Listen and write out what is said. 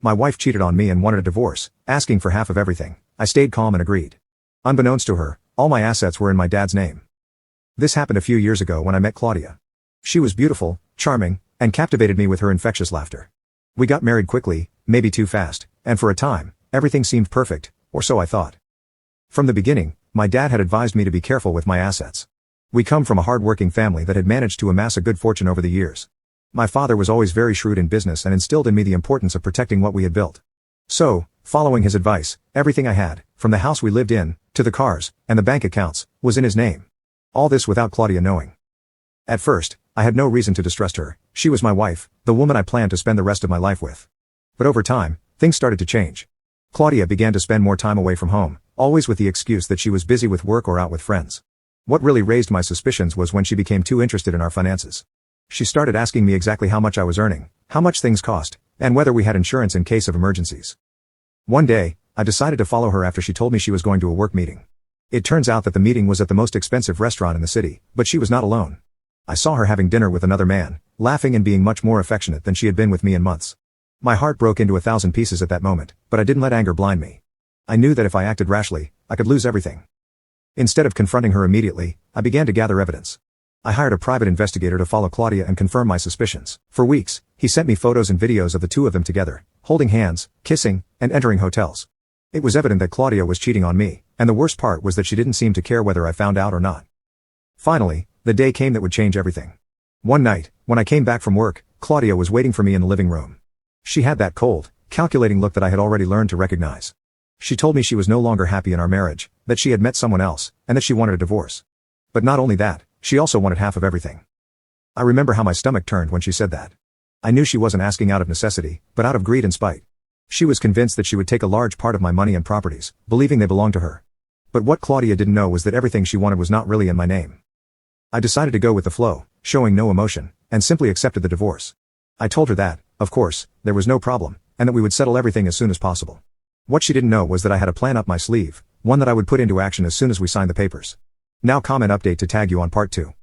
My wife cheated on me and wanted a divorce, asking for half of everything. I stayed calm and agreed. Unbeknownst to her, all my assets were in my dad's name. This happened a few years ago when I met Claudia. She was beautiful, charming, and captivated me with her infectious laughter. We got married quickly, maybe too fast, and for a time, everything seemed perfect, or so I thought. From the beginning, my dad had advised me to be careful with my assets. We come from a hard-working family that had managed to amass a good fortune over the years. My father was always very shrewd in business and instilled in me the importance of protecting what we had built. So, following his advice, everything I had, from the house we lived in, to the cars, and the bank accounts, was in his name. All this without Claudia knowing. At first, I had no reason to distrust her. She was my wife, the woman I planned to spend the rest of my life with. But over time, things started to change. Claudia began to spend more time away from home, always with the excuse that she was busy with work or out with friends. What really raised my suspicions was when she became too interested in our finances. She started asking me exactly how much I was earning, how much things cost, and whether we had insurance in case of emergencies. One day, I decided to follow her after she told me she was going to a work meeting. It turns out that the meeting was at the most expensive restaurant in the city, but she was not alone. I saw her having dinner with another man, laughing and being much more affectionate than she had been with me in months. My heart broke into 1,000 pieces at that moment, but I didn't let anger blind me. I knew that if I acted rashly, I could lose everything. Instead of confronting her immediately, I began to gather evidence. I hired a private investigator to follow Claudia and confirm my suspicions. For weeks, he sent me photos and videos of the two of them together, holding hands, kissing, and entering hotels. It was evident that Claudia was cheating on me, and the worst part was that she didn't seem to care whether I found out or not. Finally, the day came that would change everything. One night, when I came back from work, Claudia was waiting for me in the living room. She had that cold, calculating look that I had already learned to recognize. She told me she was no longer happy in our marriage, that she had met someone else, and that she wanted a divorce. But not only that, she also wanted half of everything. I remember how my stomach turned when she said that. I knew she wasn't asking out of necessity, but out of greed and spite. She was convinced that she would take a large part of my money and properties, believing they belonged to her. But what Claudia didn't know was that everything she wanted was not really in my name. I decided to go with the flow, showing no emotion, and simply accepted the divorce. I told her that, of course, there was no problem, and that we would settle everything as soon as possible. What she didn't know was that I had a plan up my sleeve, one that I would put into action as soon as we signed the papers. Now comment update to tag you on part 2.